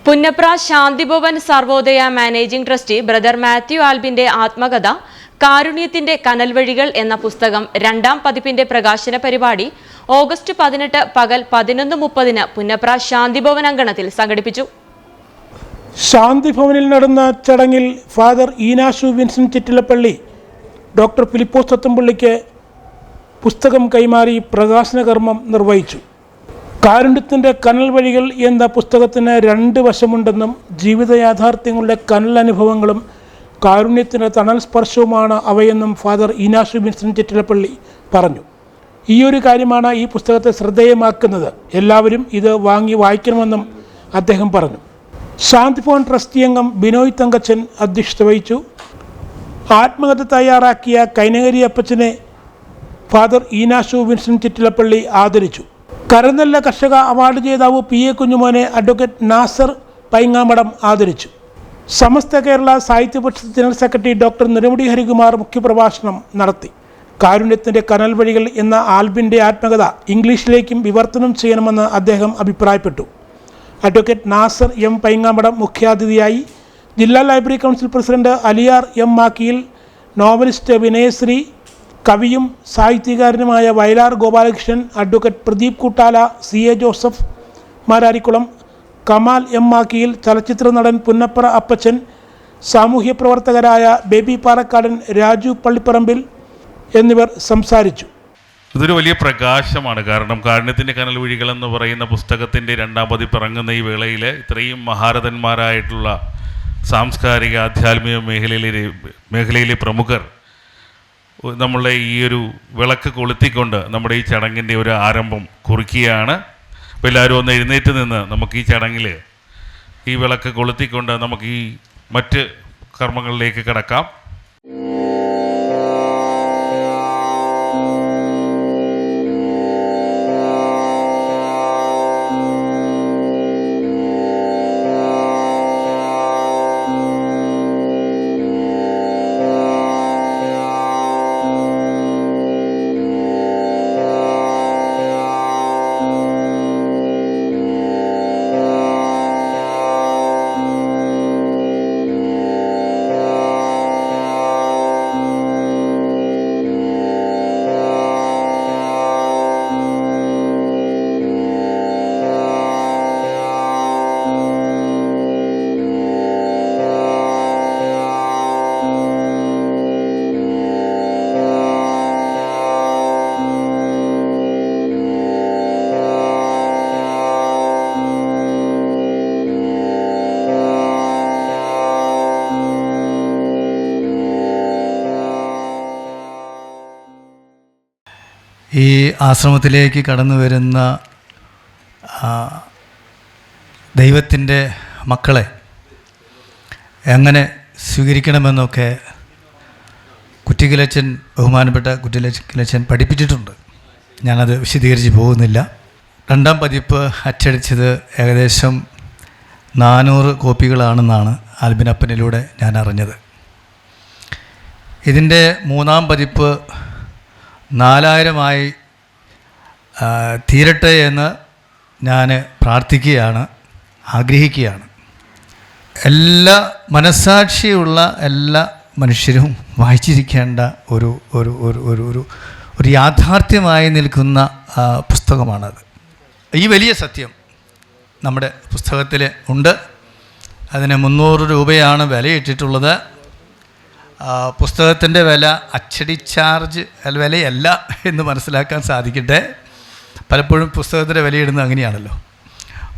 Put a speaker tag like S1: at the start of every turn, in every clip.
S1: Punnapra Shanthibhavan Sarvodaya managing trustee brother Mathew ആൽബിന്റെ ആത്മകഥ കാരുണ്യത്തിന്റെ കനൽവഴികൾ എന്ന പുസ്തകം രണ്ടാം പതിപ്പിന്റെ പ്രകാശന പരിപാടി ഓഗസ്റ്റ് 18 പകൽ 11:30 പുന്നപ്ര ശാന്തിഭവൻ അങ്കണത്തിൽ സംഘടിപ്പിച്ചു.
S2: ശാന്തിഭവനിൽ നടന്ന ചടങ്ങിൽ ഫാദർ ഈനാശു വിൻസെന്റ് ചിറ്റിലപ്പള്ളി ഡോക്ടർ ഫിലിപ്പോസ് തത്തമ്പള്ളിക്ക് പുസ്തകം കൈമാറി പ്രകാശന കർമ്മം നിർവഹിച്ചു. കാരുണ്യത്തിൻ്റെ കനൽ വഴികൾ എന്ന പുസ്തകത്തിന് 2 വശമുണ്ടെന്നും ജീവിത യാഥാർത്ഥ്യങ്ങളുടെ കനൽ അനുഭവങ്ങളും കാരുണ്യത്തിൻ്റെ തണൽ സ്പർശവുമാണ് അവയെന്നും ഫാദർ ഈനാശു വിൻസെന്റ് ചിറ്റിലപ്പള്ളി പറഞ്ഞു. ഈയൊരു കാര്യമാണ് ഈ പുസ്തകത്തെ ശ്രദ്ധേയമാക്കുന്നത്. എല്ലാവരും ഇത് വാങ്ങി വായിക്കണമെന്നും അദ്ദേഹം പറഞ്ഞു. ശാന്തിഭവൻ ട്രസ്റ്റി അംഗം ബിനോയ് തങ്കച്ചൻ അധ്യക്ഷത വഹിച്ചു. ആത്മകഥ തയ്യാറാക്കിയ കൈനകരി അപ്പച്ചനെ ഫാദർ ഈനാശു വിൻസെന്റ് ചിറ്റിലപ്പള്ളി ആദരിച്ചു. കരനെല്ല കർഷക അവാർഡ് ജേതാവ് PA കുഞ്ഞുമോനെ അഡ്വക്കേറ്റ് നാസർ പൈങ്ങാമടം ആദരിച്ചു. Samastha Kerala Sahithyaparishath general secretary doctor Nedumudi Harikumar മുഖ്യപ്രഭാഷണം നടത്തി. കാരുണ്യത്തിൻ്റെ കനൽ വഴികൾ എന്ന ആൽബിൻ്റെ ആത്മകഥ ഇംഗ്ലീഷിലേക്കും വിവർത്തനം ചെയ്യണമെന്ന് അദ്ദേഹം അഭിപ്രായപ്പെട്ടു. അഡ്വക്കേറ്റ് നാസർ M പൈങ്ങാമടം മുഖ്യാതിഥിയായി. ജില്ലാ library council president Aliyar M Makkiyil, novelist Vinayasree, കവിയും സാഹിത്യകാരനുമായ Vayalar Gopalakrishnan, advocate Pradeep Koottala, CA Joseph Mararikulam, Kamal M Makkiyil, ചലച്ചിത്ര നടൻ പുന്നപ്ര അപ്പച്ചൻ, സാമൂഹ്യ പ്രവർത്തകരായ ബേബി പാറക്കാടൻ, രാജു പള്ളിപ്പറമ്പിൽ എന്നിവർ സംസാരിച്ചു.
S3: ഇതൊരു വലിയ പ്രകാശമാണ്. കാരണം കാരുണ്യത്തിൻ്റെ കനൽ വഴികൾ എന്ന് പറയുന്ന പുസ്തകത്തിൻ്റെ 2ാം പതിപ്പ് ഇറങ്ങുന്ന ഈ വേളയിൽ ഇത്രയും മഹാരഥന്മാരായിട്ടുള്ള സാംസ്കാരിക ആധ്യാത്മിക മേഖലയിലെ പ്രമുഖർ നമ്മളുടെ ഈ ഒരു വിളക്ക് കൊളുത്തിക്കൊണ്ട് നമ്മുടെ ഈ ചടങ്ങിൻ്റെ ഒരു ആരംഭം കുറിക്കുകയാണ്. അപ്പോൾ എല്ലാവരും ഒന്ന് എഴുന്നേറ്റ് നിന്ന് നമുക്ക് ഈ ചടങ്ങിൽ ഈ വിളക്ക് കൊളുത്തിക്കൊണ്ട് നമുക്ക് ഈ മറ്റ് കർമ്മങ്ങളിലേക്ക് കടക്കാം.
S4: ഈ ആശ്രമത്തിലേക്ക് കടന്നു വരുന്ന ദൈവത്തിൻ്റെ മക്കളെ എങ്ങനെ സ്വീകരിക്കണമെന്നൊക്കെ കുറ്റിക്കിലച്ചൻ, ബഹുമാനപ്പെട്ട കുറ്റിക്കിലച്ചൻ പഠിപ്പിച്ചിട്ടുണ്ട്. ഞാനത് വിശദീകരിച്ച് പോകുന്നില്ല. 2ാം പതിപ്പ് അച്ചടിച്ചത് ഏകദേശം 400 കോപ്പികളാണെന്നാണ് ആൽബിനപ്പനിലൂടെ ഞാൻ അറിഞ്ഞത്. ഇതിൻ്റെ 3ാം പതിപ്പ് 4000 തീരട്ടെ എന്ന് ഞാൻ പ്രാർത്ഥിക്കുകയാണ്, ആഗ്രഹിക്കുകയാണ്. എല്ലാ മനസ്സാക്ഷിയുള്ള എല്ലാ മനുഷ്യരും വായിച്ചിരിക്കേണ്ട ഒരു ഒരു ഒരു ഒരു ഒരു ഒരു യാഥാർത്ഥ്യമായി നിൽക്കുന്ന പുസ്തകമാണത്. ഈ വലിയ സത്യം നമ്മുടെ പുസ്തകത്തിൽ ഉണ്ട്. അതിന് 300 രൂപയാണ് വിലയിട്ടിട്ടുള്ളത്. പുസ്തകത്തിൻ്റെ വില അച്ചടി ചാർജ് വിലയല്ല എന്ന് മനസ്സിലാക്കാൻ സാധിക്കട്ടെ. പലപ്പോഴും പുസ്തകത്തിൻ്റെ വിലയിടുന്നത് അങ്ങനെയാണല്ലോ.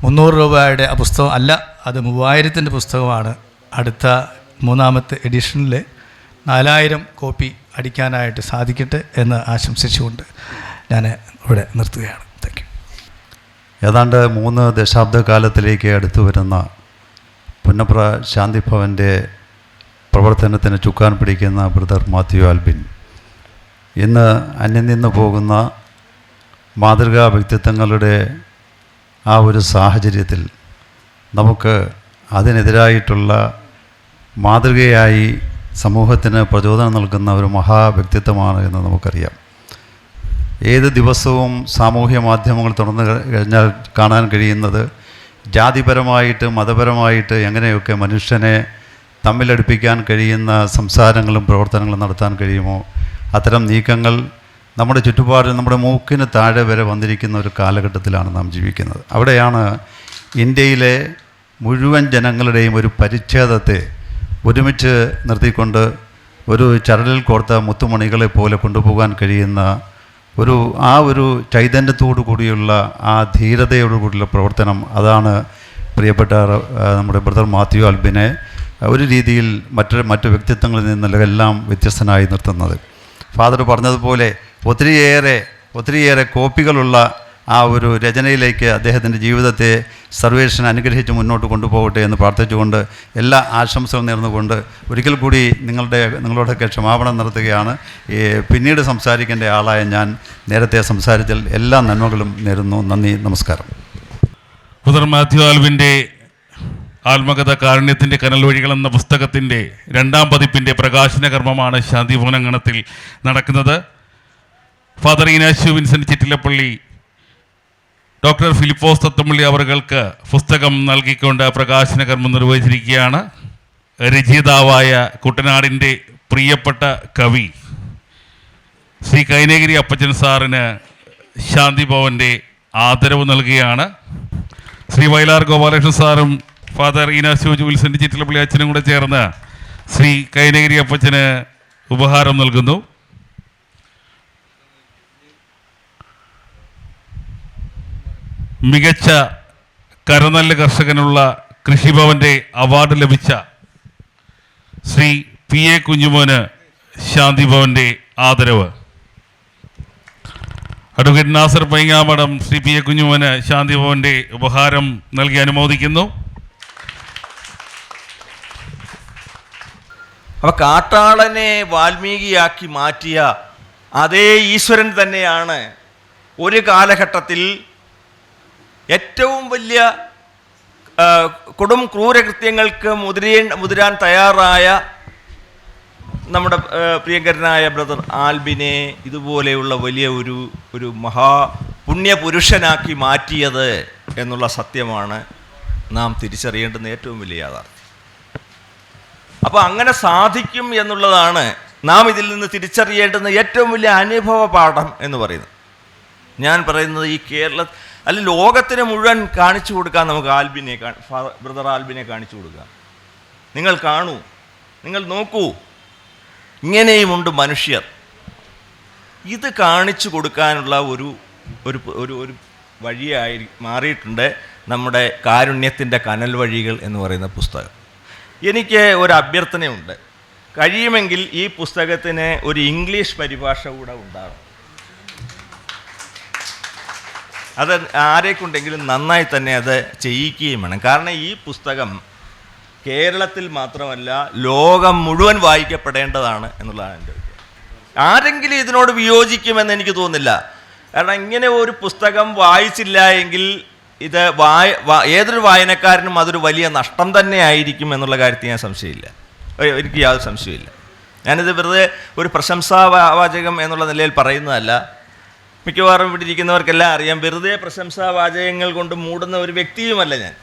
S4: 300 രൂപയുടെ ആ പുസ്തകം അല്ല, അത് 3000-ൻ്റെ പുസ്തകമാണ്. അടുത്ത 3ാമത്തെ എഡിഷനിൽ 4000 കോപ്പി അടിക്കാനായിട്ട് സാധിക്കട്ടെ എന്ന് ആശംസിച്ചുകൊണ്ട് ഞാൻ ഇവിടെ നിർത്തുകയാണ്. Thank you.
S5: ഏതാണ്ട് 3 ദശാബ്ദകാലത്തിലേക്ക് അടുത്തു വരുന്ന പുന്നപ്ര ശാന്തിഭവൻ്റെ പ്രവർത്തനത്തിന് ചുക്കാൻ പിടിക്കുന്ന ബ്രദർ മാത്യു ആൽബിൻ ഇന്ന് അന്യം നിന്ന് പോകുന്ന മാതൃകാ വ്യക്തിത്വങ്ങളുടെ ആ ഒരു സാഹചര്യത്തിൽ നമുക്ക് അതിനെതിരായിട്ടുള്ള മാതൃകയായി സമൂഹത്തിന് പ്രചോദനം നൽകുന്ന ഒരു മഹാവ്യക്തിത്വമാണ് എന്ന് നമുക്കറിയാം. ഏത് ദിവസവും സാമൂഹ്യ മാധ്യമങ്ങൾ തുറന്നു കഴിഞ്ഞാൽ കാണാൻ കഴിയുന്നത് ജാതിപരമായിട്ട് മതപരമായിട്ട് എങ്ങനെയൊക്കെ മനുഷ്യനെ തമ്മിലടുപ്പിക്കാൻ കഴിയുന്ന സംസാരങ്ങളും പ്രവർത്തനങ്ങളും നടത്താൻ കഴിയുമോ അത്തരം നീക്കങ്ങൾ നമ്മുടെ ചുറ്റുപാടിൽ നമ്മുടെ മൂക്കിന് താഴെ വരെ വന്നിരിക്കുന്ന ഒരു കാലഘട്ടത്തിലാണ് നാം ജീവിക്കുന്നത്. അവിടെയാണ് ഇന്ത്യയിലെ മുഴുവൻ ജനങ്ങളുടെയും ഒരു പരിച്ഛേദത്തെ ഒരുമിച്ച് നിർത്തിക്കൊണ്ട് ഒരു ചരടിൽ കോർത്ത മുത്തുമണികളെ പോലെ കൊണ്ടുപോകാൻ കഴിയുന്ന ഒരു ചൈതന്യത്തോടു കൂടിയുള്ള ആ ധീരതയോടുകൂടിയുള്ള പ്രവർത്തനം, അതാണ് പ്രിയപ്പെട്ട നമ്മുടെ ബ്രദർ മാത്യു ആൽബിനെ ഒരു രീതിയിൽ മറ്റ് വ്യക്തിത്വങ്ങളിൽ നിന്നെല്ലാം വ്യത്യസ്തനായി നിർത്തുന്നത്. ഫാദർ പറഞ്ഞതുപോലെ ഒത്തിരിയേറെ കോപ്പികളുള്ള ആ ഒരു രചനയിലേക്ക് അദ്ദേഹത്തിൻ്റെ ജീവിതത്തെ സർവേഷൻ അനുഗ്രഹിച്ച് മുന്നോട്ട് കൊണ്ടുപോകട്ടെ എന്ന് പ്രാർത്ഥിച്ചുകൊണ്ട് എല്ലാ ആശംസകളും നേർന്നുകൊണ്ട് ഒരിക്കൽ കൂടി നിങ്ങളോടൊക്കെ ക്ഷമാപണം നടത്തുകയാണ്. പിന്നീട് സംസാരിക്കേണ്ട ആളായ ഞാൻ നേരത്തെ സംസാരിച്ചാൽ എല്ലാ നന്മകളും നേരുന്നു. നന്ദി, നമസ്കാരം.
S3: ഫാദർ മാത്യു ആൽവിൻ്റെ ആത്മകഥ കാരുണ്യത്തിൻ്റെ കനൽ വഴികൾ എന്ന പുസ്തകത്തിൻ്റെ 2ാം പതിപ്പിൻ്റെ പ്രകാശന കർമ്മമാണ് ശാന്തിഭവൻ അങ്കണത്തിൽ നടക്കുന്നത്. Father Eenashu Vincent Chittilappally doctor Philipose Thathampally അവർക്ക് പുസ്തകം നൽകിക്കൊണ്ട് പ്രകാശന കർമ്മം നിർവഹിച്ചിരിക്കുകയാണ്. രചയിതാവായ കുട്ടനാടിൻ്റെ പ്രിയപ്പെട്ട കവി ശ്രീ കൈനഗിരി അപ്പച്ചൻ സാറിന് ശാന്തിഭവൻ്റെ ആദരവ് നൽകുകയാണ്. ശ്രീ വയലാർ ഗോപാലകൃഷ്ണൻ സാറും ഫാദർ ഈനാശു വിൻസെൻ്റ് ചിറ്റിലപ്പള്ളി അച്ഛനും കൂടെ ചേർന്ന് ശ്രീ കൈനഗിരി അപ്പച്ചന് ഉപഹാരം നൽകുന്നു. മികച്ച കരനെല്ല് കർഷകനുള്ള കൃഷിഭവൻ്റെ അവാർഡ് ലഭിച്ച ശ്രീ പി എ കുഞ്ഞുമോന് ശാന്തിഭവൻ്റെ ആദരവ്. Advocate Nasar Paingamadam Shri P A കുഞ്ഞുമോന് ശാന്തിഭവൻ്റെ ഉപഹാരം നൽകി അനുമോദിക്കുന്നു.
S6: അപ്പോൾ കാട്ടാളനെ വാൽമീകിയാക്കി മാറ്റിയ അതേ ഈശ്വരൻ തന്നെയാണ് ഒരു കാലഘട്ടത്തിൽ ഏറ്റവും വലിയ കൊടും ക്രൂരകൃത്യങ്ങൾക്ക് മുതിരാൻ തയ്യാറായ നമ്മുടെ പ്രിയങ്കരനായ ബ്രദർ ആൽബിനെ ഇതുപോലെയുള്ള വലിയ ഒരു മഹാപുണ്യപുരുഷനാക്കി മാറ്റിയത് എന്നുള്ള സത്യമാണ് നാം തിരിച്ചറിയേണ്ടുന്ന ഏറ്റവും വലിയ യാഥാർത്ഥ്യം. അപ്പോൾ അങ്ങനെ സാധിക്കും എന്നുള്ളതാണ് നാം ഇതിൽ നിന്ന് തിരിച്ചറിയേണ്ടുന്ന ഏറ്റവും വലിയ അനുഭവ പാഠം എന്ന് പറയുന്നത്. ഞാൻ പറയുന്നത് ഈ ലോകത്തിന് മുഴുവൻ കാണിച്ചു കൊടുക്കാൻ നമുക്ക് ബ്രദർ ആൽബിനെ കാണിച്ചു കൊടുക്കാം. നിങ്ങൾ കാണൂ, നിങ്ങൾ നോക്കൂ, ഇങ്ങനെയുമുണ്ട് മനുഷ്യർ. ഇത് കാണിച്ചു കൊടുക്കാനുള്ള ഒരു വഴിയായി മാറിയിട്ടുണ്ട് നമ്മുടെ കാരുണ്യത്തിൻ്റെ കനൽ വഴികൾ എന്ന് പറയുന്ന പുസ്തകം. എനിക്ക് ഒരു അഭ്യർത്ഥനയുണ്ട്. കഴിയുമെങ്കിൽ ഈ പുസ്തകത്തിന് ഒരു ഇംഗ്ലീഷ് പരിഭാഷ കൂടെ ഉണ്ടാകും. അത് ആരെക്കൊണ്ടെങ്കിലും നന്നായി തന്നെ അത് ചെയ്യിക്കുകയും വേണം. കാരണം ഈ പുസ്തകം കേരളത്തിൽ മാത്രമല്ല ലോകം മുഴുവൻ വായിക്കപ്പെടേണ്ടതാണ് എന്നുള്ളതാണ് എൻ്റെ അഭിപ്രായം. ആരെങ്കിലും ഇതിനോട് വിയോജിക്കുമെന്ന് എനിക്ക് തോന്നുന്നില്ല. കാരണം ഇങ്ങനെ ഒരു പുസ്തകം വായിച്ചില്ല എങ്കിൽ ഇത് ഏതൊരു വായനക്കാരനും അതൊരു വലിയ നഷ്ടം തന്നെ ആയിരിക്കും എന്നുള്ള കാര്യത്തിൽ ഞാൻ സംശയമില്ല, എനിക്ക് യാതൊരു സംശയമില്ല. ഞാനിത് വെറുതെ ഒരു പ്രശംസാവാചകം എന്നുള്ള നിലയിൽ പറയുന്നതല്ല. മിക്കവാറും ഇവിടെ ഇരിക്കുന്നവർക്കെല്ലാം അറിയാം, വെറുതെ പ്രശംസാവാചകങ്ങൾ കൊണ്ട് മൂടുന്ന ഒരു വ്യക്തിയുമല്ല ഞാൻ.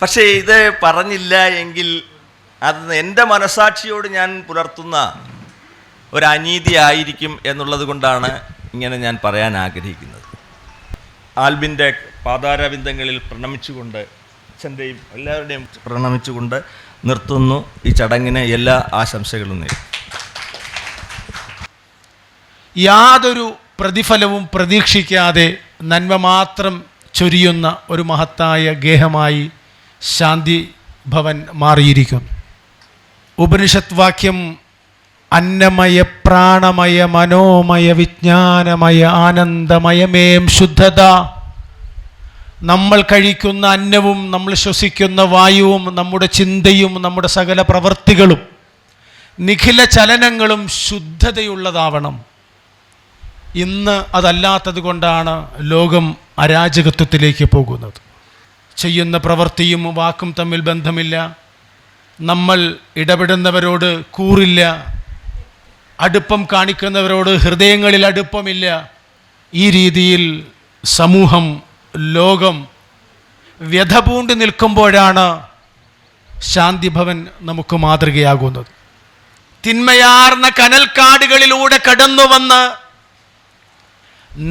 S6: പക്ഷേ ഇത് പറഞ്ഞില്ല എങ്കിൽ അത് എൻ്റെ മനസാക്ഷിയോട് ഞാൻ പുലർത്തുന്ന ഒരു അനീതി ആയിരിക്കും എന്നുള്ളത് കൊണ്ടാണ് ഇങ്ങനെ ഞാൻ പറയാൻ ആഗ്രഹിക്കുന്നത്. ആൽബിൻ്റെ പാതാരവിന്ദങ്ങളിൽ പ്രണമിച്ചുകൊണ്ട്, അച്ഛൻ്റെയും എല്ലാവരുടെയും പ്രണമിച്ചുകൊണ്ട് നിർത്തുന്നു. ഈ ചടങ്ങിന് എല്ലാ ആശംസകളും നേരും.
S2: യാതൊരു പ്രതിഫലവും പ്രതീക്ഷിക്കാതെ നന്മ മാത്രം ചൊരിയുന്ന ഒരു മഹത്തായ ഗേഹമായി ശാന്തി ഭവൻ മാറിയിരിക്കുന്നു. ഉപനിഷത്ത് വാക്യം അന്നമയ പ്രാണമയ മനോമയ വിജ്ഞാനമയ ആനന്ദമയമേം ശുദ്ധത. നമ്മൾ കഴിക്കുന്ന അന്നവും നമ്മൾ ശ്വസിക്കുന്ന വായുവും നമ്മുടെ ചിന്തയും നമ്മുടെ സകല പ്രവൃത്തികളും നിഖില ചലനങ്ങളും ശുദ്ധതയുള്ളതാവണം. ഇന്ന് അതല്ലാത്തത് കൊണ്ടാണ് ലോകം അരാജകത്വത്തിലേക്ക് പോകുന്നത്. ചെയ്യുന്ന പ്രവൃത്തിയും വാക്കും തമ്മിൽ ബന്ധമില്ല. നമ്മൾ ഇടപെടുന്നവരോട് കൂറില്ല, അടുപ്പം കാണിക്കുന്നവരോട് ഹൃദയങ്ങളിൽ അടുപ്പമില്ല. ഈ രീതിയിൽ സമൂഹം, ലോകം
S7: വ്യഥപൂണ്ട് നിൽക്കുമ്പോഴാണ് ശാന്തിഭവൻ നമുക്ക് മാതൃകയാകുന്നത്. തിന്മയാർന്ന കനൽക്കാടുകളിലൂടെ കടന്നു വന്ന്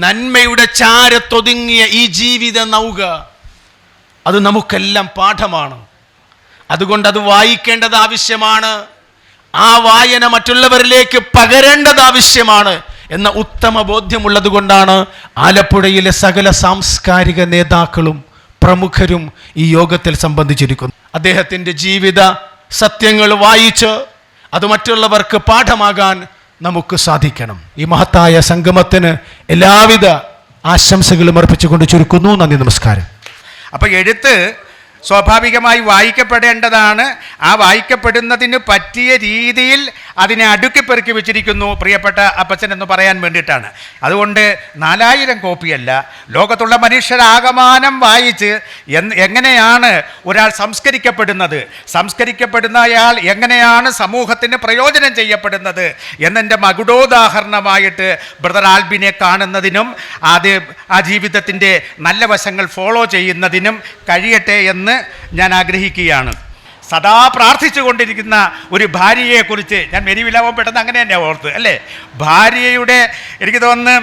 S7: നന്മയുടെ ചാരത്തൊതുങ്ങിയ ഈ ജീവിത നൗക അത് നമുക്കെല്ലാം പാഠമാണ്. അതുകൊണ്ട് അത് വായിക്കേണ്ടത് ആവശ്യമാണ്. ആ വായന മറ്റുള്ളവരിലേക്ക് പകരേണ്ടത് ആവശ്യമാണ് എന്ന ഉത്തമ ബോധ്യമുള്ളത് കൊണ്ടാണ് ആലപ്പുഴയിലെ സകല സാംസ്കാരിക നേതാക്കളും പ്രമുഖരും ഈ യോഗത്തിൽ സംബന്ധിച്ചിരിക്കുന്നത്. അദ്ദേഹത്തിൻ്റെ ജീവിത സത്യങ്ങൾ വായിച്ച് അത് മറ്റുള്ളവർക്ക് പാഠമാകാൻ നമുക്ക് സാധിക്കണം. ഈ മഹത്തായ സംഗമത്തിന് എല്ലാവിധ ആശംസകളും അർപ്പിച്ചുകൊണ്ട് ചുരുക്കുന്നു. നന്ദി, നമസ്കാരം.
S8: അപ്പോൾ എഴുത്ത് സ്വാഭാവികമായി വായിക്കപ്പെടേണ്ടതാണ്. ആ വായിക്കപ്പെടുന്നതിന് പറ്റിയ രീതിയിൽ അതിനെ അടുക്കി പെറുക്കി വെച്ചിരിക്കുന്നു പ്രിയപ്പെട്ട അപ്പച്ചൻ എന്ന് പറയാൻ വേണ്ടിയിട്ടാണ്. അതുകൊണ്ട് 4000 കോപ്പിയല്ല, ലോകത്തുള്ള മനുഷ്യരാകമാനം വായിച്ച് എങ്ങനെയാണ് ഒരാൾ സംസ്കരിക്കപ്പെടുന്ന അയാൾ എങ്ങനെയാണ് സമൂഹത്തിന് പ്രയോജനം ചെയ്യപ്പെടുന്നത് എന്നെൻ്റെ മകുടോദാഹരണമായിട്ട് ബ്രദർ ആൽബിനെ കാണുന്നതിനും ആ ജീവിതത്തിൻ്റെ നല്ല വശങ്ങൾ ഫോളോ ചെയ്യുന്നതിനും കഴിയട്ടെ എന്ന് ഞാൻ ആഗ്രഹിക്കുകയാണ്. സദാ പ്രാർത്ഥിച്ചു കൊണ്ടിരിക്കുന്ന ഒരു ഭാര്യയെക്കുറിച്ച് ഞാൻ മെരിവിലാവും പെട്ടെന്ന് അങ്ങനെ തന്നെ ഓർത്ത് അല്ലേ. ഭാര്യയുടെ എനിക്ക് തോന്നുന്നു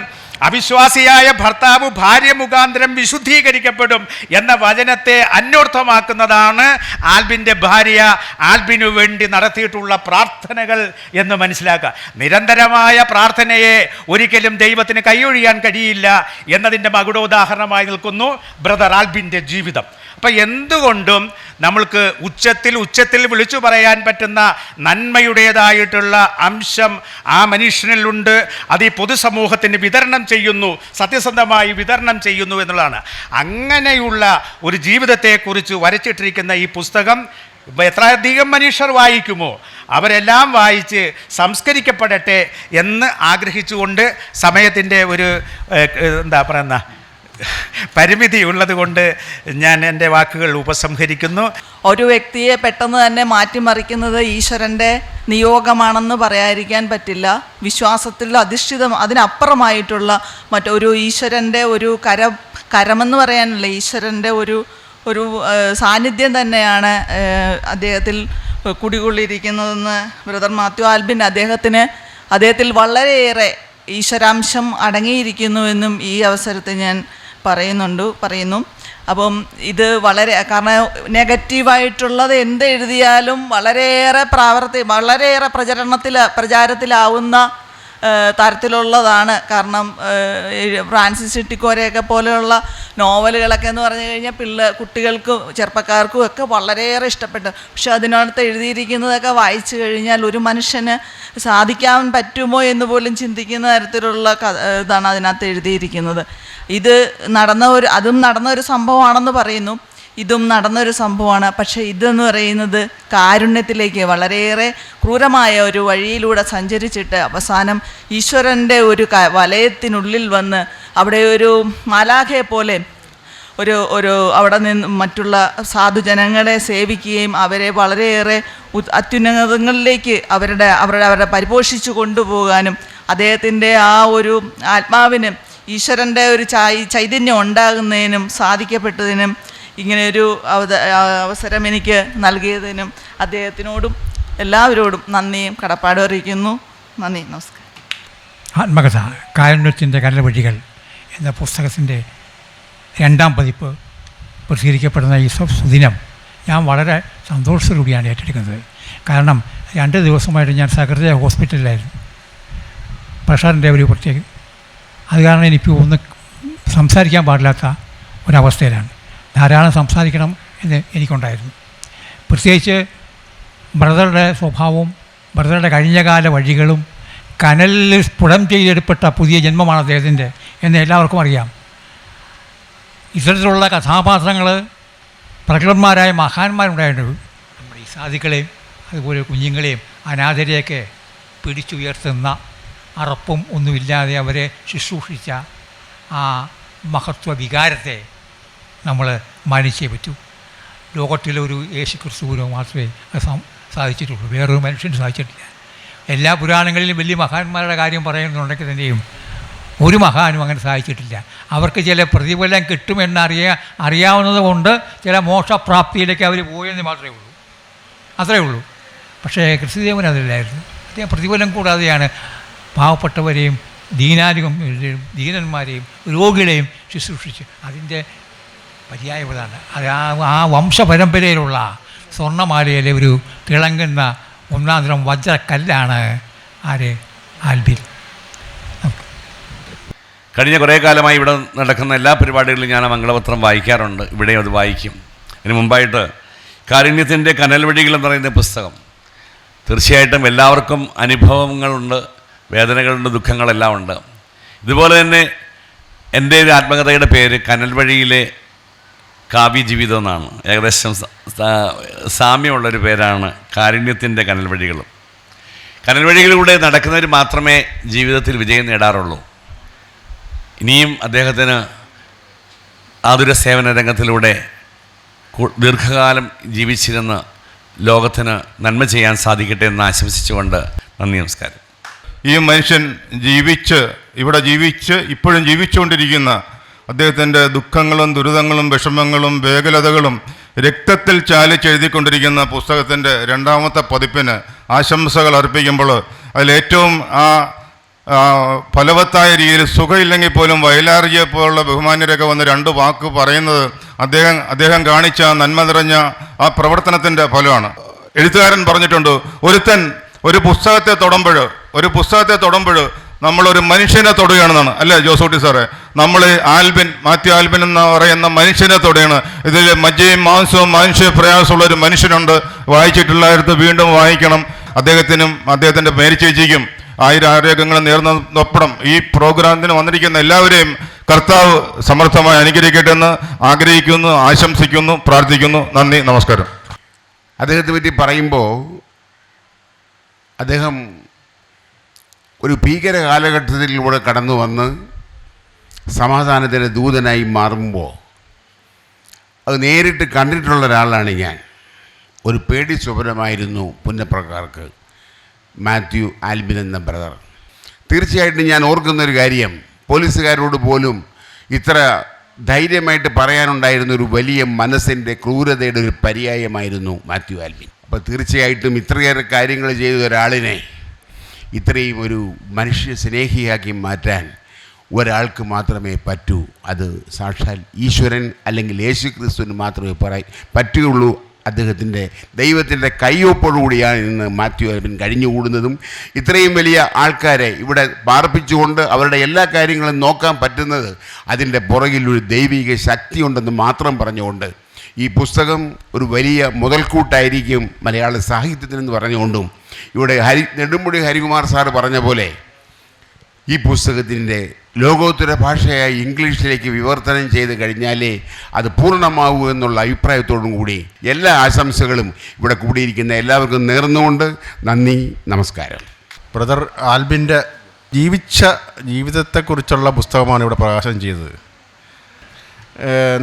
S8: അവിശ്വാസിയായ ഭർത്താവ് ഭാര്യ മുഖാന്തരം വിശുദ്ധീകരിക്കപ്പെടും എന്ന വചനത്തെ അന്വർത്ഥമാക്കുന്നതാണ് ആൽബിൻ്റെ ഭാര്യ ആൽബിനു വേണ്ടി നടത്തിയിട്ടുള്ള പ്രാർത്ഥനകൾ എന്ന് മനസ്സിലാക്കുക. നിരന്തരമായ പ്രാർത്ഥനയെ ഒരിക്കലും ദൈവത്തിന് കൈയൊഴിയാൻ കഴിയില്ല എന്നതിൻ്റെ മകുടോദാഹരണമായി നിൽക്കുന്നു ബ്രദർ ആൽബിൻ്റെ ജീവിതം. അപ്പം എന്തുകൊണ്ടും നമ്മൾക്ക് ഉച്ചത്തിൽ വിളിച്ചു പറയാൻ പറ്റുന്ന നന്മയുടേതായിട്ടുള്ള അംശം ആ മനുഷ്യനിലുണ്ട്. അത് ഈ പൊതുസമൂഹത്തിന് വിതരണം ചെയ്യുന്നു, സത്യസന്ധമായി വിതരണം ചെയ്യുന്നു എന്നുള്ളതാണ്. അങ്ങനെയുള്ള ഒരു ജീവിതത്തെക്കുറിച്ച് വരച്ചിട്ടിരിക്കുന്ന ഈ പുസ്തകം എത്രയധികം മനുഷ്യർ വായിക്കുമോ അവരെല്ലാം വായിച്ച് സംസ്കരിക്കപ്പെടട്ടെ എന്ന് ആഗ്രഹിച്ചുകൊണ്ട് സമയത്തിൻ്റെ ഒരു എന്താ പറയുന്ന പരിമിതി ഉള്ളത് കൊണ്ട് ഞാൻ എൻ്റെ വാക്കുകൾ ഉപസംഹരിക്കുന്നു.
S9: ഒരു വ്യക്തിയെ പെട്ടെന്ന് തന്നെ മാറ്റിമറിക്കുന്നത് ഈശ്വരൻ്റെ നിയോഗമാണെന്ന് പറയാതിരിക്കാൻ പറ്റില്ല. വിശ്വാസത്തിൽ അധിഷ്ഠിതം അതിനപ്പുറമായിട്ടുള്ള മറ്റൊരു ഈശ്വരൻ്റെ ഒരു കരമെന്ന് പറയാനില്ല, ഈശ്വരൻ്റെ ഒരു സാന്നിധ്യം തന്നെയാണ് അദ്ദേഹത്തിൽ കുടികൊള്ളിയിരിക്കുന്നതെന്ന് ബ്രദർ മാത്യു ആൽബിൻ അദ്ദേഹത്തിൽ വളരെയേറെ ഈശ്വരാംശം അടങ്ങിയിരിക്കുന്നുവെന്നും ഈ അവസരത്തിൽ ഞാൻ പറയുന്നു. അപ്പം ഇത് കാരണം നെഗറ്റീവായിട്ടുള്ളത് എന്തെഴുതിയാലും വളരെയേറെ പ്രചാരത്തിലാവുന്ന തരത്തിലുള്ളതാണ്. കാരണം ഫ്രാൻസിസ് ചിട്ടിക്കോരെയൊക്കെ പോലെയുള്ള നോവലുകളൊക്കെ എന്ന് പറഞ്ഞു കഴിഞ്ഞാൽ കുട്ടികൾക്കും ചെറുപ്പക്കാർക്കും ഒക്കെ വളരെയേറെ ഇഷ്ടപ്പെട്ടു. പക്ഷെ അതിനകത്ത് എഴുതിയിരിക്കുന്നതൊക്കെ വായിച്ചു കഴിഞ്ഞാൽ ഒരു മനുഷ്യന് സാധിക്കാൻ പറ്റുമോ എന്ന് പോലും ചിന്തിക്കുന്ന തരത്തിലുള്ള ഇതാണ് അതിനകത്ത് എഴുതിയിരിക്കുന്നത്. അതും നടന്ന ഒരു സംഭവമാണെന്ന് പറയുന്നു, ഇതും നടന്നൊരു സംഭവമാണ്. പക്ഷേ ഇതെന്ന് പറയുന്നത് കാരുണ്യത്തിലേക്ക് വളരെയേറെ ക്രൂരമായ ഒരു വഴിയിലൂടെ സഞ്ചരിച്ചിട്ട് അവസാനം ഈശ്വരൻ്റെ ഒരു വലയത്തിനുള്ളിൽ വന്ന് അവിടെ ഒരു മാലാഖയെ പോലെ അവിടെ നിന്ന് മറ്റുള്ള സാധുജനങ്ങളെ സേവിക്കുകയും അവരെ വളരെയേറെ അത്യുന്നതങ്ങളിലേക്ക് അവരെ പരിപോഷിച്ചു കൊണ്ടുപോകാനും അദ്ദേഹത്തിൻ്റെ ആ ഒരു ആത്മാവിന് ഈശ്വരൻ്റെ ഒരു ചൈതന്യം ഉണ്ടാകുന്നതിനും സാധിക്കപ്പെട്ടതിനും ഇങ്ങനെയൊരു അവസരം എനിക്ക് നൽകിയതിനും അദ്ദേഹത്തിനോടും എല്ലാവരോടും നന്ദിയും കടപ്പാടും അറിയിക്കുന്നു. നന്ദി, നമസ്കാരം.
S10: ആത്മകഥ കാരുണ്യത്തിൻ്റെ കനൽവഴികൾ എന്ന പുസ്തകത്തിൻ്റെ 2ാം പതിപ്പ് പ്രസിദ്ധീകരിക്കപ്പെടുന്ന ഈ സുദിനം ഞാൻ വളരെ സന്തോഷത്തോടുകൂടിയാണ് ഏറ്റെടുക്കുന്നത്. കാരണം 2 ദിവസമായിട്ട് ഞാൻ സഹൃദയ ഹോസ്പിറ്റലിലായിരുന്നു, പ്രഷറിൻ്റെ ഒരു പ്രത്യേക. അത് കാരണം എനിക്ക് ഒന്ന് സംസാരിക്കാൻ പാടില്ലാത്ത ഒരവസ്ഥയിലാണ്. ധാരാളം സംസാരിക്കണം എന്ന് എനിക്കുണ്ടായിരുന്നു. പ്രത്യേകിച്ച് ബ്രദറുടെ സ്വഭാവവും ബ്രദറുടെ കഴിഞ്ഞകാല വഴികളും കനലിൽ സ്ഫുടം ചെയ്തെടുപ്പെട്ട പുതിയ ജന്മമാണ് അദ്ദേഹത്തിൻ്റെ എന്ന് എല്ലാവർക്കും അറിയാം. ഇത്തരത്തിലുള്ള കഥാപാത്രങ്ങൾ പ്രഗത്ഭന്മാരായ മഹാന്മാരുണ്ടായിട്ടുണ്ട്. നമ്മുടെ ഈ സാധുക്കളെയും അതുപോലെ കുഞ്ഞുങ്ങളെയും അനാഥരെയൊക്കെ പിടിച്ചുയർത്തുന്ന അറപ്പും ഒന്നുമില്ലാതെ അവരെ ശുശ്രൂഷിച്ച ആ മഹത്വ വികാരത്തെ നമ്മൾ മാനിച്ചേ പറ്റൂ. ലോകത്തിലൊരു യേശു ക്രിസ്തുവിനോ മാത്രമേ അത് സാധിച്ചിട്ടുള്ളൂ, വേറൊരു മനുഷ്യന് സാധിച്ചിട്ടില്ല. എല്ലാ പുരാണങ്ങളിലും വലിയ മഹാന്മാരുടെ കാര്യം പറയുന്നുണ്ടെങ്കിൽ തന്നെയും ഒരു മഹാനും അങ്ങനെ സാധിച്ചിട്ടില്ല. അവർക്ക് ചില പ്രതിഫലം കിട്ടുമെന്ന് അറിയാവുന്നത് കൊണ്ട് ചില മോക്ഷപ്രാപ്തിയിലേക്ക് അവർ പോയെന്ന് മാത്രമേ ഉള്ളൂ, അത്രേ ഉള്ളൂ. പക്ഷേ ക്രിസ്തുദേവൻ അതില്ലായിരുന്നു. അദ്ദേഹം പ്രതിഫലം കൂടാതെയാണ് പാവപ്പെട്ടവരെയും ദീനന്മാരെയും രോഗികളെയും ശുശ്രൂഷിച്ച്. അതിൻ്റെ പര്യായപതാണ് അത്. ആ വംശപരമ്പരയിലുള്ള സ്വർണ്ണമാലയിലെ ഒരു തിളങ്ങുന്ന ഒന്നാം തരം വജ്രക്കല്ലാണ് ആൽബിൻ.
S11: കഴിഞ്ഞ കുറേ കാലമായി ഇവിടെ നടക്കുന്ന എല്ലാ പരിപാടികളിലും ഞാൻ ആ മംഗളപത്രം വായിക്കാറുണ്ട്. ഇവിടെയും അത് വായിക്കും. ഇതിനു മുമ്പായിട്ട് കാരുണ്യത്തിൻ്റെ കനൽവഴികൾ എന്ന് പറയുന്ന പുസ്തകം, തീർച്ചയായിട്ടും എല്ലാവർക്കും അനുഭവങ്ങളുണ്ട്, വേദനകളുണ്ട്, ദുഃഖങ്ങളെല്ലാം ഉണ്ട്. ഇതുപോലെ തന്നെ എൻ്റെ ഒരു ആത്മകഥയുടെ പേര് കനൽവഴിയിലെ കാവ്യജീവിതം എന്നാണ്. ഏകദേശം സാമ്യമുള്ളൊരു പേരാണ് കാരുണ്യത്തിൻ്റെ കനൽവഴികളും. കനൽവഴികളിലൂടെ നടക്കുന്നവർ മാത്രമേ ജീവിതത്തിൽ വിജയം നേടാറുള്ളൂ. ഇനിയും അദ്ദേഹത്തിന് ആതുര സേവന രംഗത്തിലൂടെ ദീർഘകാലം ജീവിച്ചിരുന്ന് ലോകത്തിന് നന്മ ചെയ്യാൻ സാധിക്കട്ടെ എന്ന് ആശംസിച്ചുകൊണ്ട് നന്ദി, നമസ്കാരം.
S12: ഈ മനുഷ്യൻ ഇവിടെ ജീവിച്ച് ഇപ്പോഴും ജീവിച്ചുകൊണ്ടിരിക്കുന്ന അദ്ദേഹത്തിൻ്റെ ദുഃഖങ്ങളും ദുരിതങ്ങളും വിഷമങ്ങളും വേഗലതകളും രക്തത്തിൽ ചാലിച്ചെഴുതിക്കൊണ്ടിരിക്കുന്ന പുസ്തകത്തിൻ്റെ 2ാമത്തെ പതിപ്പിന് ആശംസകൾ അർപ്പിക്കുമ്പോൾ അതിലേറ്റവും ഫലവത്തായ രീതിയിൽ സുഖമില്ലെങ്കിൽ പോലും വയലാറിയെ പോലുള്ള ബഹുമാന്യരൊക്കെ വന്ന് 2 വാക്ക് പറയുന്നത് അദ്ദേഹം കാണിച്ച നന്മ നിറഞ്ഞ ആ പ്രവർത്തനത്തിൻ്റെ ഫലമാണ്. എഴുത്തുകാരൻ പറഞ്ഞിട്ടുണ്ട്, ഒരുത്തൻ ഒരു പുസ്തകത്തെ തൊടുമ്പോൾ നമ്മളൊരു മനുഷ്യനെ തൊടുകയാണെന്നാണ്. അല്ലേ ജോസൂട്ടി സാറേ? നമ്മൾ മാത്യു ആൽബിൻ എന്ന് പറയുന്ന മനുഷ്യനെ തൊടുകയാണ്. ഇതിൽ മജ്ജയും മാംസവും മനുഷ്യ പ്രയാസമുള്ള ഒരു മനുഷ്യനുണ്ട്. വായിച്ചിട്ടുള്ളവർക്ക് വീണ്ടും വായിക്കണം. അദ്ദേഹത്തിൻ്റെ മേരിച്ചേച്ചിക്കും 1000 ആരോഗ്യങ്ങൾ നേർന്നൊപ്പം ഈ പ്രോഗ്രാമിന് വന്നിരിക്കുന്ന എല്ലാവരെയും കർത്താവ് സമർത്ഥമായി അനുഗ്രഹിക്കട്ടെ എന്ന് ആഗ്രഹിക്കുന്നു, ആശംസിക്കുന്നു, പ്രാർത്ഥിക്കുന്നു. നന്ദി, നമസ്കാരം.
S13: അദ്ദേഹത്തെ പറ്റി പറയുമ്പോൾ അദ്ദേഹം ഒരു ഭീകര കാലഘട്ടത്തിലൂടെ കടന്നു വന്ന് സമാധാനത്തിൻ്റെ ദൂതനായി മാറുമ്പോൾ അത് നേരിട്ട് കണ്ടിട്ടുള്ള ഒരാളാണ് ഞാൻ. ഒരു പേടി സ്വപ്നമായിരുന്നു പുന്നപ്രക്കാർക്ക് മാത്യു ആൽബിൻ എന്ന ബ്രദർ. തീർച്ചയായിട്ടും ഞാൻ ഓർക്കുന്നൊരു കാര്യം, പോലീസുകാരോട് പോലും ഇത്ര ധൈര്യമായിട്ട് പറയാനുണ്ടായിരുന്ന ഒരു വലിയ മനസ്സിൻ്റെ ക്രൂരതയുടെ ഒരു പര്യായമായിരുന്നു മാത്യു ആൽബിൻ. അപ്പോൾ തീർച്ചയായിട്ടും ഇത്രയേറെ കാര്യങ്ങൾ ചെയ്ത ഒരാളിനെ ഇത്രയും ഒരു മനുഷ്യ സ്നേഹിയാക്കി മാറ്റാൻ ഒരാൾക്ക് മാത്രമേ പറ്റൂ. അത് സാക്ഷാൽ ഈശ്വരൻ അല്ലെങ്കിൽ യേശു ക്രിസ്തുവിന് മാത്രമേ പറ്റുകയുള്ളൂ. ദൈവത്തിൻ്റെ കയ്യൊപ്പോടുകൂടിയാണ് ഇന്ന് മാത്യു ആൽബിൻ കഴിഞ്ഞുകൂടുന്നതും ഇത്രയും വലിയ ആൾക്കാരെ ഇവിടെ പാർപ്പിച്ചുകൊണ്ട് അവരുടെ എല്ലാ കാര്യങ്ങളും നോക്കാൻ പറ്റുന്നത് അതിൻ്റെ പുറകിലൊരു ദൈവിക ശക്തിയുണ്ടെന്ന് മാത്രം പറഞ്ഞുകൊണ്ട് ഈ പുസ്തകം ഒരു വലിയ മുതൽക്കൂട്ടായിരിക്കും മലയാള സാഹിത്യത്തിനെന്ന് പറഞ്ഞുകൊണ്ടും ഇവിടെ നെടുമുടി ഹരികുമാർ സാറ് പറഞ്ഞ പോലെ ഈ പുസ്തകത്തിൻ്റെ ലോകോത്തര ഭാഷയായി ഇംഗ്ലീഷിലേക്ക് വിവർത്തനം ചെയ്ത് കഴിഞ്ഞാലേ അത് പൂർണ്ണമാവൂ എന്നുള്ള അഭിപ്രായത്തോടും കൂടി എല്ലാ ആശംസകളും ഇവിടെ കൂടിയിരിക്കുന്ന എല്ലാവർക്കും നേർന്നുകൊണ്ട് നന്ദി, നമസ്കാരം.
S12: ബ്രദർ ആൽബിൻ്റെ ജീവിച്ച ജീവിതത്തെക്കുറിച്ചുള്ള പുസ്തകമാണ് ഇവിടെ പ്രകാശനം ചെയ്തത്.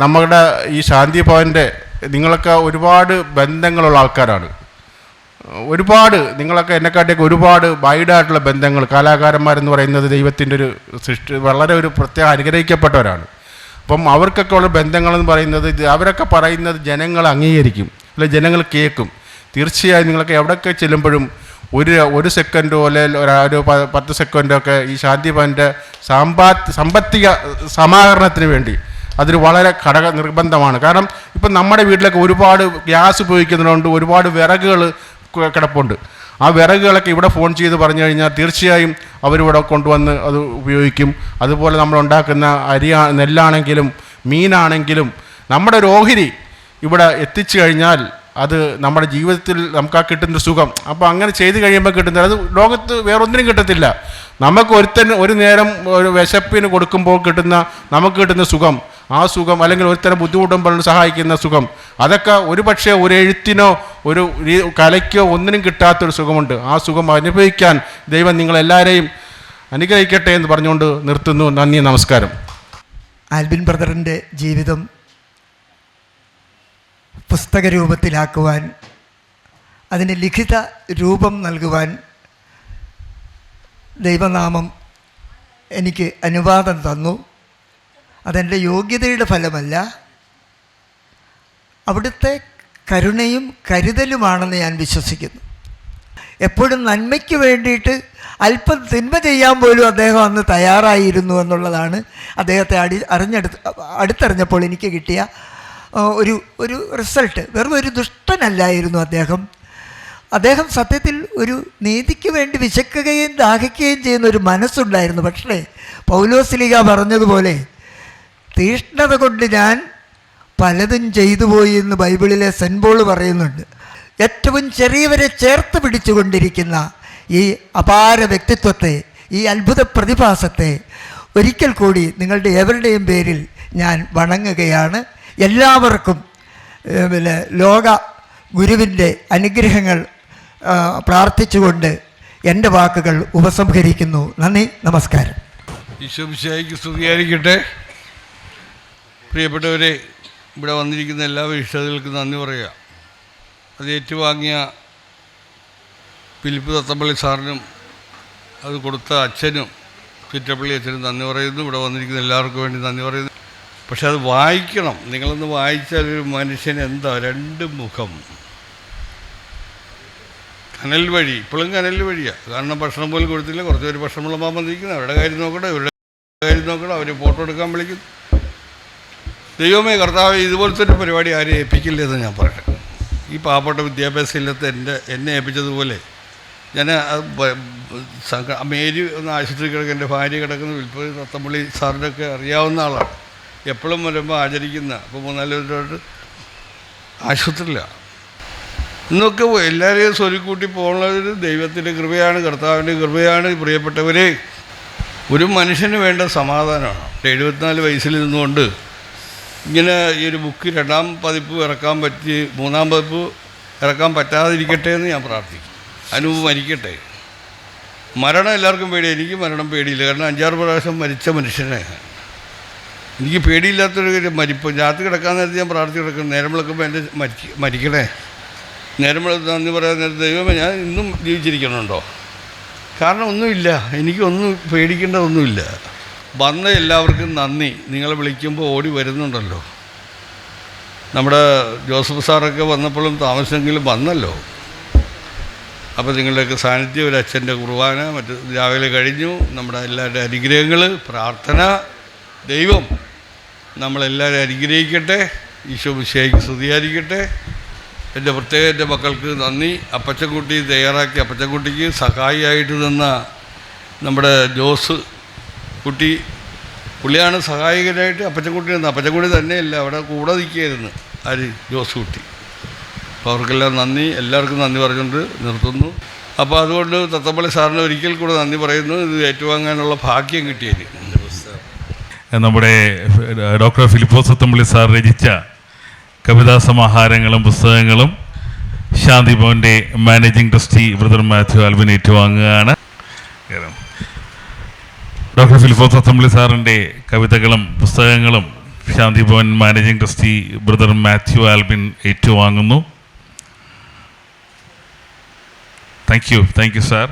S12: നമ്മുടെ ഈ ശാന്തി ഭവൻ്റെ നിങ്ങളൊക്കെ ഒരുപാട് ബന്ധങ്ങളുള്ള ആൾക്കാരാണ്. നിങ്ങളൊക്കെ എന്നെക്കാട്ടിയൊക്കെ ഒരുപാട് വൈഡായിട്ടുള്ള ബന്ധങ്ങൾ, കലാകാരന്മാരെന്ന് പറയുന്നത് ദൈവത്തിൻ്റെ ഒരു വളരെ ഒരു പ്രത്യേക അനുഗ്രഹിക്കപ്പെട്ടവരാണ്. അപ്പം അവർക്കൊക്കെ ഉള്ള ബന്ധങ്ങളെന്ന് പറയുന്നത് അവരൊക്കെ പറയുന്നത് ജനങ്ങൾ അംഗീകരിക്കും, അല്ലെങ്കിൽ ജനങ്ങൾ കേൾക്കും. തീർച്ചയായും നിങ്ങളൊക്കെ എവിടെയൊക്കെ ചെല്ലുമ്പോഴും ഒരു സെക്കൻഡോ അല്ലെങ്കിൽ ഒരു 10 സെക്കൻഡോ ഒക്കെ ഈ ശാന്തി ഭവൻ്റെ സാമ്പത്തിക സമാഹരണത്തിന് വേണ്ടി അതൊരു വളരെ നിർബന്ധമാണ്. കാരണം ഇപ്പം നമ്മുടെ വീട്ടിലൊക്കെ ഒരുപാട് ഗ്യാസ് ഉപയോഗിക്കുന്നതുകൊണ്ട് ഒരുപാട് വിറകുകൾ കിടപ്പുണ്ട്. ആ വിറകുകളൊക്കെ ഇവിടെ ഫോൺ ചെയ്ത് പറഞ്ഞു കഴിഞ്ഞാൽ തീർച്ചയായും അവരിവിടെ കൊണ്ടുവന്ന് അത് ഉപയോഗിക്കും. അതുപോലെ നമ്മൾ ഉണ്ടാക്കുന്ന നെല്ലാണെങ്കിലും മീനാണെങ്കിലും നമ്മുടെ ഒരു ഓഹരി ഇവിടെ എത്തിച്ചു കഴിഞ്ഞാൽ അത് നമ്മുടെ ജീവിതത്തിൽ നമുക്ക് ആ കിട്ടുന്ന സുഖം. അപ്പോൾ അങ്ങനെ ചെയ്ത് കഴിയുമ്പോൾ കിട്ടുന്നത് അത് ലോകത്ത് വേറൊന്നിനും കിട്ടത്തില്ല. നമുക്ക് ഒരു നേരം ഒരു വിശപ്പിന് കൊടുക്കുമ്പോൾ നമുക്ക് കിട്ടുന്ന സുഖം, ആ സുഖം, അല്ലെങ്കിൽ ഒരുത്തരം ബുദ്ധിമുട്ടുമ്പോൾ സഹായിക്കുന്ന സുഖം, അതൊക്കെ ഒരു പക്ഷേ ഒരു എഴുത്തിനോ ഒരു കലയ്ക്കോ ഒന്നിനും കിട്ടാത്തൊരു സുഖമുണ്ട്. ആ സുഖം അനുഭവിക്കാൻ ദൈവം നിങ്ങളെല്ലാവരെയും അനുഗ്രഹിക്കട്ടെ എന്ന് പറഞ്ഞുകൊണ്ട് നിർത്തുന്നു. നന്ദി, നമസ്കാരം.
S14: ആൽബിൻ ബ്രദറിൻ്റെ ജീവിതം പുസ്തക രൂപത്തിലാക്കുവാൻ, അതിന് ലിഖിത രൂപം നൽകുവാൻ ദൈവനാമം എനിക്ക് അനുവാദം തന്നു. അതെൻ്റെ യോഗ്യതയുടെ ഫലമല്ല, അവിടുത്തെ കരുണയും കരുതലുമാണെന്ന് ഞാൻ വിശ്വസിക്കുന്നു. എപ്പോഴും നന്മയ്ക്ക് വേണ്ടിയിട്ട് അല്പം തിന്മ ചെയ്യാൻ പോലും അദ്ദേഹം അന്ന് തയ്യാറായിരുന്നു എന്നുള്ളതാണ് അദ്ദേഹത്തെ അടുത്തറിഞ്ഞപ്പോൾ എനിക്ക് കിട്ടിയ ഒരു റിസൾട്ട്. വെറും ഒരു ദുഷ്ടനല്ലായിരുന്നു അദ്ദേഹം. അദ്ദേഹം സത്യത്തിൽ ഒരു നീതിക്ക് വേണ്ടി വിശക്കുകയും ദാഹിക്കുകയും ചെയ്യുന്ന ഒരു മനസ്സുണ്ടായിരുന്നു. പക്ഷേ പൗലോസ്ലീഹ പറഞ്ഞതുപോലെ തീഷ്ണത കൊണ്ട് ഞാൻ പലതും ചെയ്തു പോയി എന്ന് ബൈബിളിലെ സെൻറ്റ് പോൾ പറയുന്നുണ്ട്. ഏറ്റവും ചെറിയവരെ ചേർത്ത് പിടിച്ചുകൊണ്ടിരിക്കുന്ന ഈ അപാര വ്യക്തിത്വത്തെ, ഈ അത്ഭുത പ്രതിഭാസത്തെ ഒരിക്കൽ കൂടി നിങ്ങളുടെ ഏവരുടെയും പേരിൽ ഞാൻ വണങ്ങുകയാണ്. എല്ലാവർക്കും ലോക ഗുരുവിൻ്റെ അനുഗ്രഹങ്ങൾ പ്രാർത്ഥിച്ചുകൊണ്ട് എൻ്റെ വാക്കുകൾ ഉപസംഹരിക്കുന്നു. നന്ദി, നമസ്കാരം.
S15: ഈശോമിശിഹായ്ക്ക് സ്തുതിയായിരിക്കട്ടെ. പ്രിയപ്പെട്ടവരെ, ഇവിടെ വന്നിരിക്കുന്ന എല്ലാ വിശിഷ്ടതകൾക്കും നന്ദി പറയുക. അത് ഏറ്റുവാങ്ങിയ ഫിലിപ്പ് തത്തമ്പള്ളി സാറിനും അത് കൊടുത്ത അച്ഛനും ചുറ്റപ്പള്ളി അച്ഛനും നന്ദി പറയുന്നു. ഇവിടെ വന്നിരിക്കുന്ന എല്ലാവർക്കും വേണ്ടി നന്ദി പറയുന്നു. പക്ഷെ അത് വായിക്കണം. നിങ്ങളൊന്ന് വായിച്ചാൽ ഒരു മനുഷ്യന് എന്താ രണ്ട് മുഖം. കനൽ വഴി, ഇപ്പോഴും കനൽ വഴിയാണ്. കാരണം ഭക്ഷണം പോലും കൊടുത്തില്ല. കുറച്ച് പേര് ഭക്ഷണമുള്ള മാമ നിൽക്കുന്നത്, അവരുടെ കാര്യം നോക്കട്ടെ, ഇവരുടെ കാര്യം നോക്കണം. അവർ ഫോട്ടോ എടുക്കാൻ വിളിക്കുന്നു. ദൈവമേ കർത്താവ്, ഇതുപോലത്തെ ഒരു പരിപാടി ആരും ഏൽപ്പിക്കില്ലെന്ന് ഞാൻ പറയട്ടെ. ഈ പാവപ്പെട്ട വിദ്യാഭ്യാസം ഇല്ലാത്ത എന്നെ ഏൽപ്പിച്ചതുപോലെ ഞാൻ മേരി ഒന്ന് ആശുപത്രി കിടക്കുക, എൻ്റെ ഭാര്യ കിടക്കുന്ന വിൽപ്പന തത്തമ്പള്ളി സാറിൻ്റെയൊക്കെ അറിയാവുന്ന ആളാണ്. എപ്പോഴും വരുമ്പോൾ ആചരിക്കുന്ന. അപ്പോൾ 3-4 പേരോട്ട് ആശുപത്രിയിലാണ്. ഇന്നൊക്കെ എല്ലാവരെയും സ്വരുക്കൂട്ടി പോകുന്നത് ദൈവത്തിൻ്റെ കൃപയാണ്, കർത്താവിൻ്റെ കൃപയാണ്. പ്രിയപ്പെട്ടവരെ, ഒരു മനുഷ്യന് വേണ്ട സമാധാനമാണ്. 74 വയസ്സിൽ നിന്നുകൊണ്ട് ഇങ്ങനെ ഈ ഒരു ബുക്ക് 2ാം പതിപ്പ് ഇറക്കാൻ പറ്റി, 3ാം പതിപ്പ് ഇറക്കാൻ പറ്റാതിരിക്കട്ടെ എന്ന് ഞാൻ പ്രാർത്ഥിക്കും. അനുഭവം മരിക്കട്ടെ. മരണം എല്ലാവർക്കും പേടിയാണ്. എനിക്ക് മരണം പേടിയില്ല. കാരണം 5-6 പ്രാവശ്യം മരിച്ച മനുഷ്യനെ എനിക്ക് പേടിയില്ലാത്തൊരു മരിപ്പ്. രാത്രി കിടക്കാൻ നേരത്തെ ഞാൻ പ്രാർത്ഥിച്ച് കിടക്കുന്നു, നേരം വിളക്കുമ്പോൾ എൻ്റെ മരിക്കണേ. നേരം വിളക്ക് നന്ദി പറയാൻ നേരത്തെ ദൈവമേ ഞാൻ ഇന്നും ജീവിച്ചിരിക്കണുണ്ടോ? കാരണം ഒന്നുമില്ല, എനിക്കൊന്നും പേടിക്കേണ്ടതൊന്നുമില്ല. വന്ന എല്ലാവർക്കും നന്ദി. നിങ്ങളെ വിളിക്കുമ്പോൾ ഓടി വരുന്നുണ്ടല്ലോ. നമ്മുടെ ജോസഫ് സാറൊക്കെ വന്നപ്പോഴും താമസമെങ്കിലും വന്നല്ലോ. അപ്പോൾ നിങ്ങളുടെയൊക്കെ സാന്നിധ്യം, ഒരു അച്ഛൻ്റെ കുർബാന മറ്റ് രാവിലെ കഴിഞ്ഞു. നമ്മുടെ എല്ലാവരുടെ അനുഗ്രഹങ്ങൾ, പ്രാർത്ഥന, ദൈവം നമ്മളെല്ലാവരും അനുഗ്രഹിക്കട്ടെ. ഈശോ മിശിഹായ്ക്ക് സ്തുതിയായിരിക്കട്ടെ. എൻ്റെ പ്രത്യേകം എൻ്റെ മക്കൾക്ക് നന്ദി. അപ്പച്ചൻകുട്ടി തയ്യാറാക്കി, അപ്പച്ചൻകുട്ടിക്ക് സഹായിയായിട്ട് നിന്ന നമ്മുടെ ജോസ് കുട്ടി, പുള്ളിയാണ് സഹായകനായിട്ട് അപ്പച്ചൻകുട്ടി നിന്ന്. അപ്പച്ചൻകുട്ടി തന്നെയല്ല, അവിടെ കൂടെ നിൽക്കുകയായിരുന്നു ആര്, ജോസ് കുട്ടി. അപ്പോൾ അവർക്കെല്ലാം നന്ദി, എല്ലാവർക്കും നന്ദി പറഞ്ഞുകൊണ്ട് നിർത്തുന്നു. അപ്പോൾ അതുകൊണ്ട് തത്തമ്പള്ളി സാറിന് ഒരിക്കൽ കൂടെ നന്ദി പറയുന്നു. ഇത് ഏറ്റുവാങ്ങാനുള്ള ഭാഗ്യം കിട്ടിയത്.
S3: നമ്മുടെ ഡോക്ടർ ഫിലിപ്പോസ് തത്തമ്പള്ളി സാർ രചിച്ച കവിതാ സമാഹാരങ്ങളും പുസ്തകങ്ങളും ശാന്തിഭവൻ്റെ managing trustee brother Mathew Albin ഏറ്റുവാങ്ങുകയാണ്. ഡോക്ടർ ഫിലിപ്പോസ് തത്തമ്പള്ളി സാറിൻ്റെ കവിതകളും പുസ്തകങ്ങളും Shanthibhavan managing trustee brother Mathew Albin ഏറ്റുവാങ്ങുന്നു. Thank you sir.